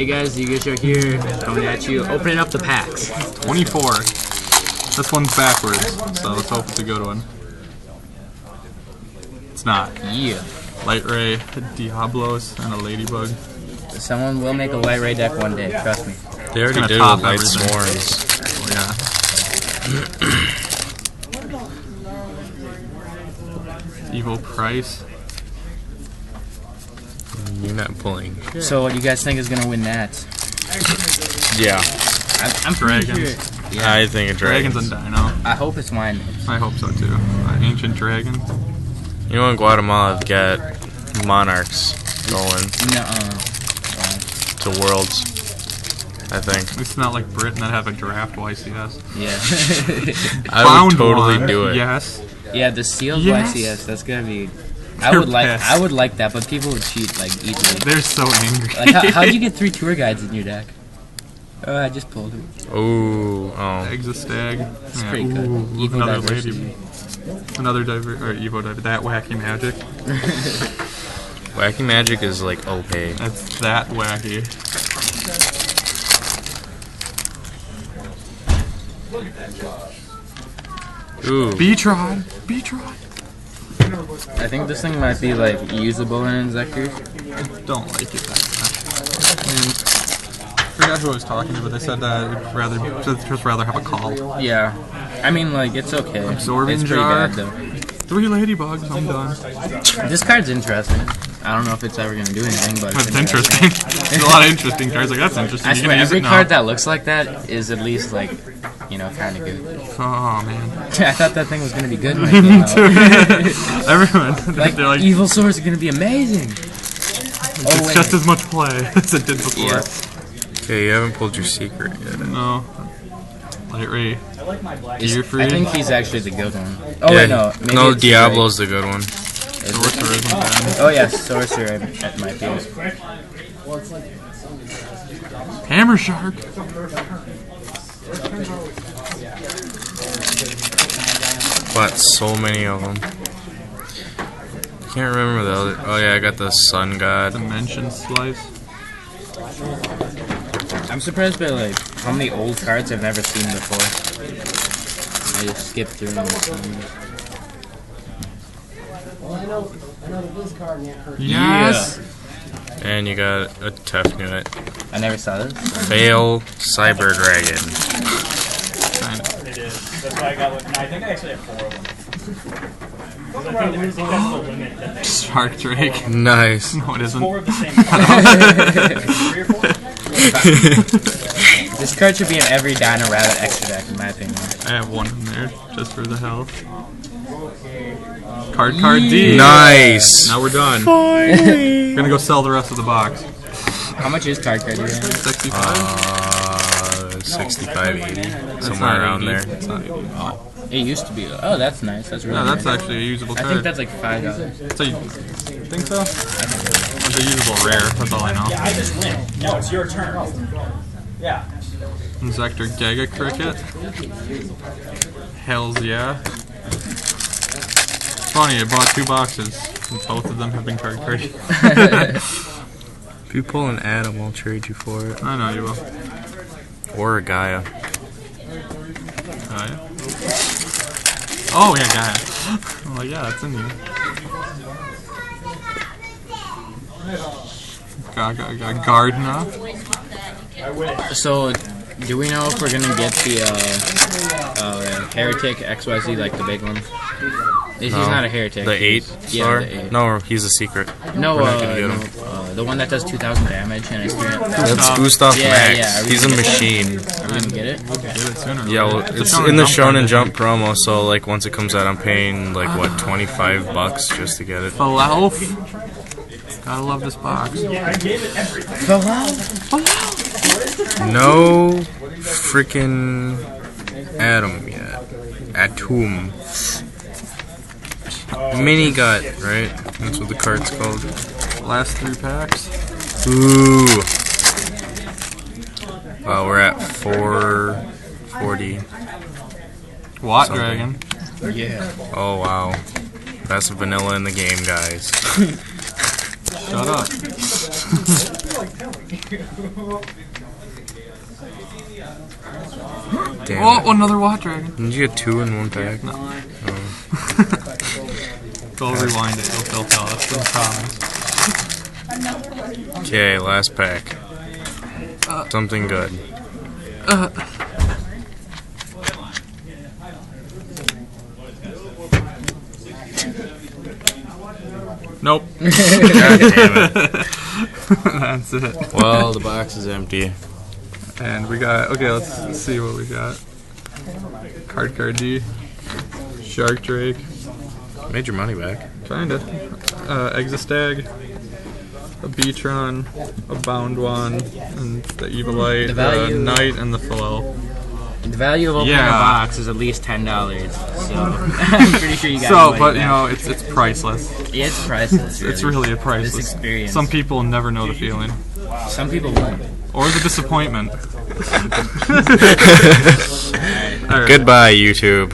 Hey guys, you guys are here coming at you, opening up the packs. 24. This one's backwards, so let's hope it's a good one. It's not. Yeah. Light Ray, Diablos, and a Ladybug. Someone will make a Light Ray deck one day, trust me. They already did with Light Swarms. Oh, yeah. Evil Price. You're not pulling. So what do you guys think is going to win that? Yeah. I'm pretty Dragons. sure. Yeah. I think a Dragons and Dino. I hope it's mine. I hope so too. Ancient Dragon. You know, in Guatemala, I've got Monarchs going to Worlds, I think. It's not like Britain that have a draft YCS. Yeah. I would totally do it. Yes. Yeah, the sealed Yes. YCS, that's going to be... They're I would like that, but people would cheat like easily. They're so angry. Like, how'd you get 3 tour guides in your deck? Oh, I just pulled it. Oh. Exostag. It's pretty good. Ooh, Evo another diversity. lady. Another Evo diver. That wacky magic. Wacky Magic is like okay. That's that wacky. Ooh. Beatron. Beatron. I think this thing might be like usable in Inzektor. I don't like it that much. I mean, I forgot who I was talking to, but they said that I'd just rather have a call. Yeah. I mean, like, it's okay. Absorbing it's pretty jar. bad, though. 3 ladybugs, I'm done. This card's interesting. I don't know if it's ever going to do anything, but That's interesting. There's a lot of interesting cards. Like, that's interesting. I You swear, can use every it now. card that looks like that is at least, like, you know, kind of good. Oh, man. I thought that thing was going to be good when it came out. Everyone. Like, they're like, evil swords are going to be amazing. it's just as much play as it did before. Yeah. Okay, you haven't pulled your secret yet. No. Light Ray. I think he's actually the good one. Oh, Yeah, wait, no. Maybe no, it's Diablo's the good one. Sorcerer isn't bad. Oh, yeah, Sorcerer that might be. Hammer Shark. Bought so many of them. Can't remember the other. Oh yeah, I got the Sun God. Dimension Slice. I'm surprised by, like, how many old cards I've never seen before. I just skipped through them. Yes. And you got a tough unit. I never saw this. Fail Cyber Dragon. It is. That's why I got one. I think I actually have 4 of them. I think that's the limit. Shark Drake. Nice. No, it isn't. 4 of the same. 3 or 4? This card should be in every Dino Rabbit extra deck, in my opinion. I have one in there just for the hell. Card D. Nice. Now we're done. Finally. We're gonna go sell the rest of the box. How much is card D? 65. 65, 80, That's somewhere not around 80. there. It's not 80. It used to be. Oh, that's nice. That's really No, that's nice. actually a usable I card. think that's like $5. So you think so? It's a usable rare. That's all I know. Yeah, I just win. No, it's your turn. Yeah. Inzektor Giga Cricket. Hells yeah. Funny, I bought 2 boxes, and both of them have been card cards. If you pull an Atom, I'll trade you for it. I know you will. Or a Gaia. Oh yeah. Oh yeah, Gaia. I'm like, yeah, that's in you. Gardner. So, do we know if we're gonna get the Heretic XYZ, like the big one? He's not a Heretic. The 8 Yeah, star? the 8. No, he's a secret. No, We're not gonna get no, him. the one that does 2,000 damage and it's That's Gustav Yeah, Max. yeah, are we He's a gonna get machine. Are we gonna get it? Get it sooner. Yeah, well, it's in the Shonen Jump promo, so like once it comes out, I'm paying like what, $25 just to get it. Falaf. Gotta love this box. No freaking Atom yet. Atom. Mini Gut, right? That's what the card's called. Last 3 packs. Ooh. Well, we're at 440. Watt Something. Dragon. Yeah. Oh wow. Best vanilla in the game, guys. Shut up. Damn. Oh, another Watt Dragon. Didn't you get 2 in one pack? No. Oh. Go rewind it. They'll tell us. They'll promise. Okay, last pack. Something good. Nope. God damn it. That's it. Well, the box is empty. And we got, okay, let's see what we got. Card G. Shark Drake. Made your money back. Kinda. Existag. A Beatron. A Bound One. And the Evilite. The value- Knight and the Philel. The value of opening Yeah. a box is at least $10, so I'm pretty sure you got So, it but back. you know, it's priceless. Yeah, it's priceless. It's really a This priceless. experience. Some people never know the feeling. Some people won't. Or the disappointment. All right. Goodbye, YouTube.